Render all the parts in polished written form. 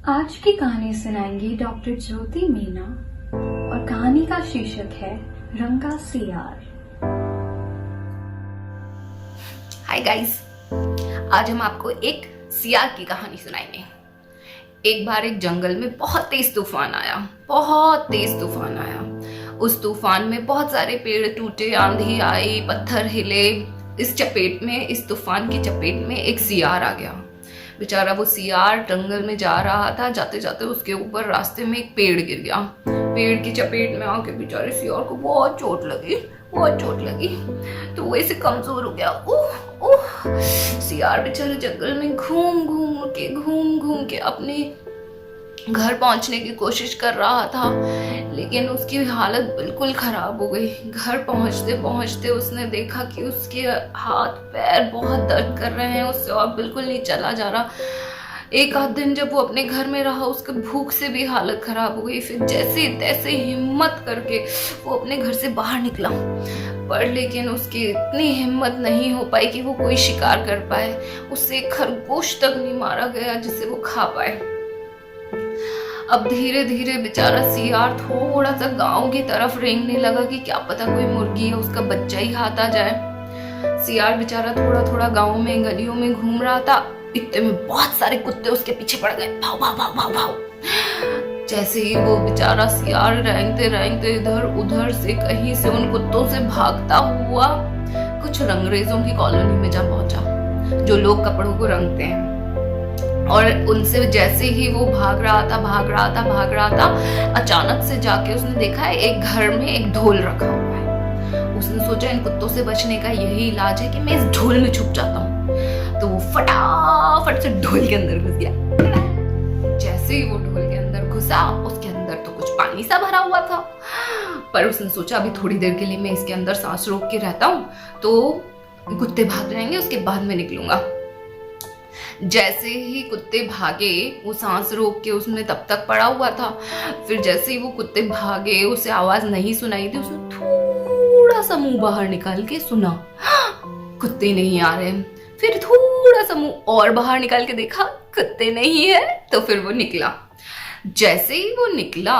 आज की कहानी सुनाएंगी डॉक्टर ज्योति मीना और कहानी का शीर्षक है रंगा सियार। हाय गाइस, आज हम आपको एक सियार की कहानी सुनाएंगे। एक बार एक जंगल में बहुत तेज तूफान आया। उस तूफान में बहुत सारे पेड़ टूटे, आंधी आई, पत्थर हिले। इस तूफान की चपेट में एक सियार आ गया। बेचारा वो सियार जंगल में जा रहा था। जाते जाते उसके ऊपर रास्ते में एक पेड़ गिर गया। पेड़ की चपेट में आके बेचारे सियार को बहुत चोट लगी। तो वो ऐसे कमजोर हो गया। सियार बेचारे जंगल में घूम घूम के अपने घर पहुंचने की कोशिश कर रहा था, लेकिन उसकी हालत बिल्कुल खराब हो गई। घर पहुंचते पहुंचते उसने देखा कि उसके हाथ पैर बहुत दर्द कर रहे हैं, उससे और बिल्कुल नहीं चला जा रहा। एक आध दिन जब वो अपने घर में रहा, उसके भूख से भी हालत खराब हो गई। फिर जैसे तैसे हिम्मत करके वो अपने घर से बाहर निकला, पर लेकिन उसकी इतनी हिम्मत नहीं हो पाई कि वो कोई शिकार कर पाए। उससे एक खरगोश तक नहीं मारा गया जिसे वो खा पाए। अब धीरे धीरे बेचारा सियार थोड़ा सा गांव की तरफ रेंगने लगा कि क्या पता कोई मुर्गी या उसका बच्चा ही हाथ आ जाए। सियार बेचारा थोड़ा गांव में गलियों में घूम रहा था। इतने में बहुत सारे कुत्ते उसके पीछे पड़ गए। भाव भाव भाव भाव भाव। जैसे ही वो बेचारा सियार रेंगते इधर उधर से कहीं से उन कुत्तों से भागता हुआ कुछ रंगरेजों की कॉलोनी में जा पहुंचा, जो लोग कपड़ों को रंगते हैं। और उनसे जैसे ही वो भाग रहा था, अचानक से जाके उसने देखा है एक घर में एक ढोल रखा हुआ है। उसने सोचा इन कुत्तों से बचने का यही इलाज है कि मैं इस ढोल में छुप जाता हूँ। तो वो फटाफट से ढोल के अंदर घुस गया। जैसे ही वो ढोल के अंदर घुसा, उसके अंदर तो कुछ पानी सा भरा हुआ था, पर उसने सोचा अभी थोड़ी देर के लिए मैं इसके अंदर सांस रोक के रहता हूँ, तो कुत्ते भाग जाएंगे, उसके बाद मैं निकलूंगा। जैसे ही कुत्ते भागे, वो सांस रोक के उसमें तब तक पड़ा हुआ था। फिर जैसे ही वो कुत्ते भागे, उसे आवाज नहीं सुनाई दी। उसने थोड़ा सा मुंह बाहर निकाल के सुना, कुत्ते नहीं आ रहे। फिर थोड़ा सा मुंह और बाहर निकाल के देखा, कुत्ते नहीं है। तो फिर वो निकला। जैसे ही वो निकला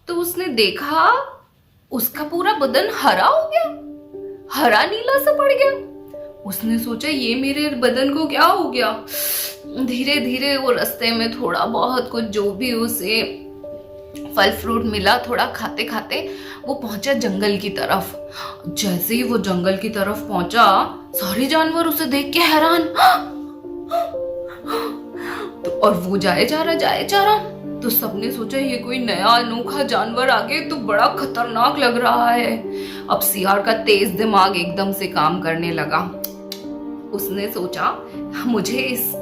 तो उसने देखा उसका पूरा बदन हरा हो गया, हरा नीला सा पड़ गया। उसने सोचा ये मेरे बदन को क्या हो गया। धीरे धीरे वो रास्ते में थोड़ा बहुत कुछ जो भी उसे फल फ्रूट मिला, थोड़ा खाते खाते वो पहुंचा जंगल की तरफ। जैसे ही वो जंगल की तरफ पहुंचा, सारे जानवर उसे देख के हैरान। तो और वो जाए जा रहा। तो सबने सोचा ये कोई नया अनोखा जानवर आ गया, तो बड़ा खतरनाक लग रहा है। अब सियार का तेज दिमाग एकदम से काम करने लगा। उसने सोचा मुझे इस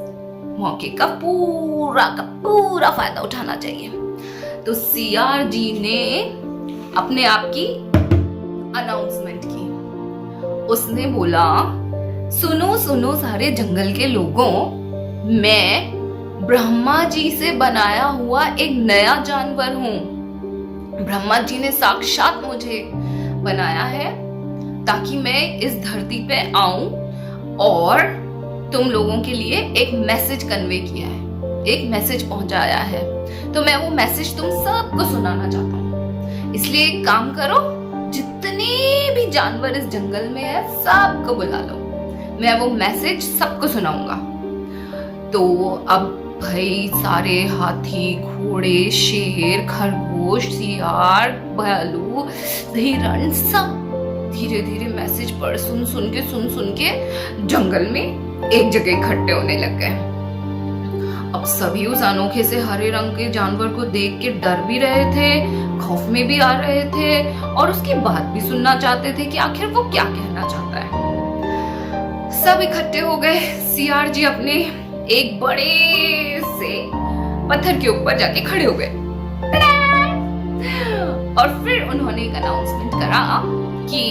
मौके का पूरा फायदा उठाना चाहिए। तो सियार जी ने अपने आप की अनाउंसमेंट की। उसने बोला, सुनो सारे जंगल के लोगों, मैं ब्रह्मा जी से बनाया हुआ एक नया जानवर हूँ। ब्रह्मा जी ने साक्षात मुझे बनाया है ताकि मैं इस धरती पे आऊं और तुम लोगों के लिए एक मैसेज कन्वे किया है, एक मैसेज पहुंचाया है। तो मैं वो मैसेज तुम सबको सुनाना चाहता हूँ। इसलिए एक काम करो, जितने भी जानवर इस जंगल में है सबको बुला लो, मैं वो मैसेज सबको सुनाऊंगा। तो अब भाई सारे हाथी, घोड़े, शेर, खरगोश, सियार, भालू, हिरण सब धीरे धीरे मैसेज पर सुन के जंगल में एक जगह इकट्ठे होने लग गए। अब सभी उस अनोखे से हरे रंग के जानवर को देख के डर भी रहे थे, खौफ में भी आ रहे थे, और उसकी बात भी सुनना चाहते थे कि आखिर वो क्या कहना चाहता है। सब इकट्ठे हो गए। सियार जी अपने एक बड़े से पत्थर के ऊपर जाके खड़े हो गए और फिर उन्होंने एक अनाउंसमेंट करा कि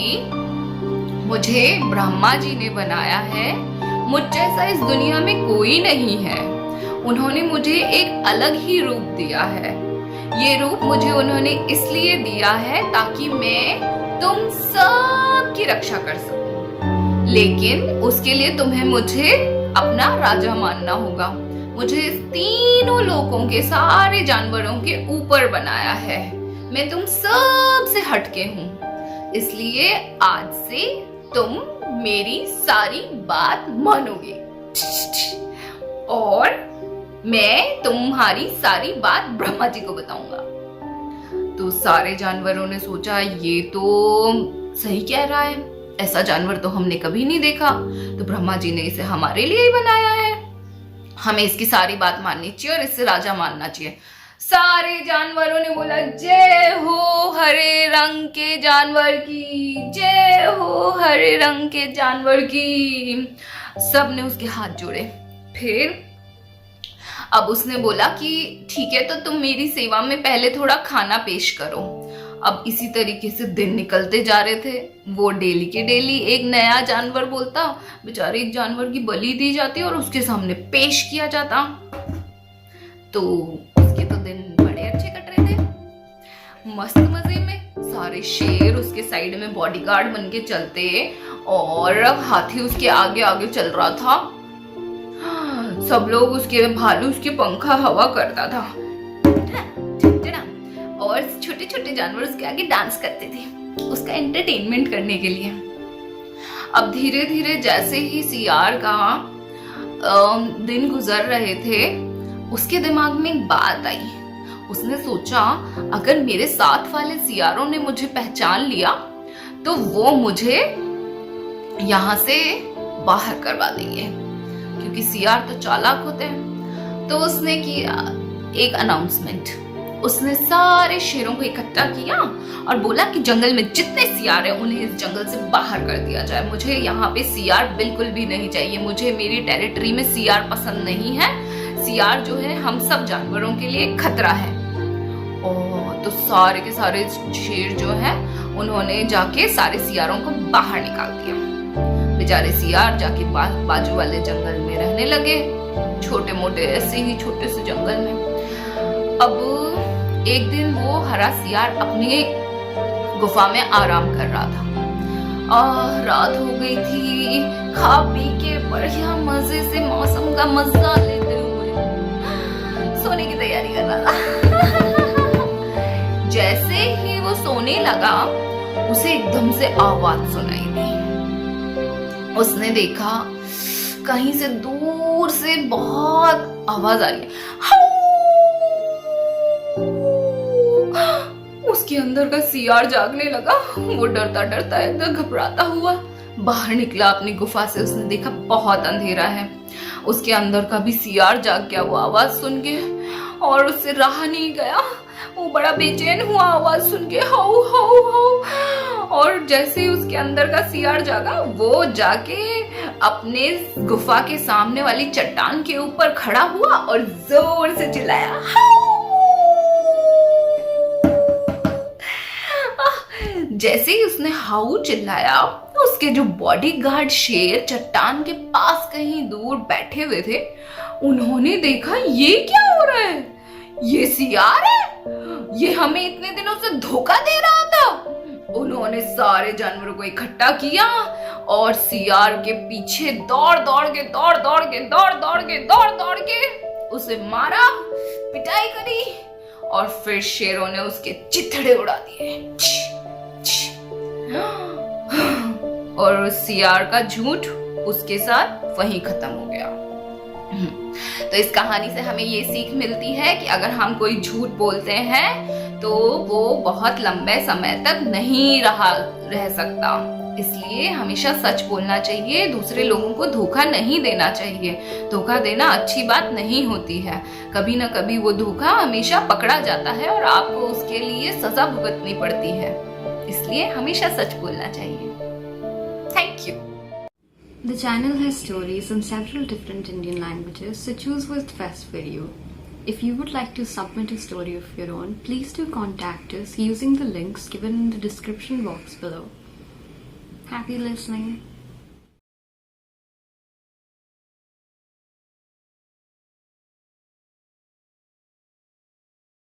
मुझे ब्रह्मा जी ने बनाया है, मुझ जैसा इस दुनिया में कोई नहीं है। उन्होंने मुझे एक अलग ही रूप दिया है। ये रूप मुझे उन्होंने इसलिए दिया है ताकि मैं तुम सब की रक्षा कर सकूं, लेकिन उसके लिए तुम्हें मुझे अपना राजा मानना होगा। मुझे इस तीनों लोगों के सारे जानवरों के ऊपर बनाया है। मैं तुम सब से हटके हूँ, इसलिए आज से तुम मेरी सारी बात मानोगे और मैं तुम्हारी सारी बात ब्रह्मा जी को बताऊंगा। तो सारे जानवरों ने सोचा ये तो सही कह रहा है, ऐसा जानवर तो हमने कभी नहीं देखा, तो ब्रह्मा जी ने इसे हमारे लिए ही बनाया है, हमें इसकी सारी बात माननी चाहिए और इससे राजा मानना चाहिए। सारे जानवरों ने बोला जय हो हरे रंग के जानवर की, जय हो हरे रंग के जानवर की। सब ने उसके हाथ जोड़े। फिर अब उसने बोला कि ठीक है, तो तुम मेरी सेवा में पहले थोड़ा खाना पेश करो। अब इसी तरीके से दिन निकलते जा रहे थे। वो डेली के डेली एक नया जानवर बोलता, बेचारे एक जानवर की बलि दी जाती और उसके सामने पेश किया जाता। तो उसके तो दिन बड़े अच्छे कट रहे थे, मस्त मजे में। सारे शेर उसके साइड में बॉडीगार्ड बन के चलते और हाथी उसके आगे आगे चल रहा था। सब लोग उसके भालू उसके पंखा हवा करता था और छोटे छोटे जानवर उसके आगे डांस करते थे उसका एंटरटेनमेंट करने के लिए। अब धीरे धीरे जैसे ही सियार का दिन गुजर रहे थे, उसके दिमाग में एक बात आई। उसने सोचा अगर मेरे साथ वाले सियारों ने मुझे पहचान लिया तो वो मुझे यहाँ से बाहर करवा देंगे, क्योंकि सियार तो चालाक होते हैं। तो उसने किया एक अनाउंसमेंट। उसने सारे शेरों को इकट्ठा किया और बोला कि जंगल में जितने सियार हैं उन्हें इस जंगल से बाहर कर दिया जाए। मुझे यहाँ पे सियार बिल्कुल भी नहीं चाहिए, मुझे मेरी टेरिटरी में सियार पसंद नहीं है। सियार जो है हम सब जानवरों के लिए खतरा है। और तो सारे के सारे शेर जो है उन्होंने जाके सारे सियारों को बाहर निकाल दिया। बेचारे सियार जाके बाजू वाले जंगल में रहने लगे, छोटे मोटे ऐसे ही छोटे से जंगल में। अब एक दिन वो हरा सियार अपनी गुफा में आराम कर रहा था। रात हो गई थी, खा पी के बढ़िया मजे से मौसम का मजा लेते हुए सोने की तैयारी कर रहा था। जैसे ही वो सोने लगा उसे एकदम से आवाज सुनाई दी। उसने देखा कहीं से दूर से बहुत आवाज आ रही है। उसके अंदर का सियार जागने लगा। वो डरता डरता एकदम घबराता हुआ बाहर निकला अपनी गुफा से। उसने देखा बहुत अंधेरा है। उसके अंदर का भी सियार जाग गया वो आवाज सुन के, और उससे रहा नहीं गया। वो बड़ा बेचैन हुआ आवाज सुन के, हाउ हाउ हाउ। और जैसे ही उसके अंदर का सियार जागा, वो जाके अपने गुफा के सामने वाली चट्टान के ऊपर खड़ा हुआ और जोर से चिल्लाया, जैसे ही उसने हाउ चिल्लाया, उसके जो बॉडीगार्ड शेर चट्टान के पास कहीं दूर बैठे हुए थे, उन्होंने देखा ये क्या हो रहा है, ये सियार है, ये हमें इतने दिनों से धोखा दे रहा था। उन्होंने सारे जानवरों को इकट्ठा किया और सियार के पीछे दौड़ दौड़ के उसे मारा, पिटाई करी और फिर शेरों ने उसके चिथड़े उड़ा दिए। और सियार का झूठ उसके साथ वहीं खत्म हो गया। तो इस कहानी से हमें ये सीख मिलती है कि अगर हम कोई झूठ बोलते हैं तो वो बहुत लंबे समय तक नहीं रह सकता। इसलिए हमेशा सच बोलना चाहिए, दूसरे लोगों को धोखा नहीं देना चाहिए। धोखा देना अच्छी बात नहीं होती है, कभी ना कभी वो धोखा हमेशा पकड़ा जाता है और आपको उसके लिए सजा भुगतनी पड़ती है। इसलिए हमेशा सच बोलना चाहिए। Thank you. The channel has stories in several different Indian languages, so choose what's best for you. If you would like to submit a story of your own, please do contact us using the links given in the description box below. Happy listening.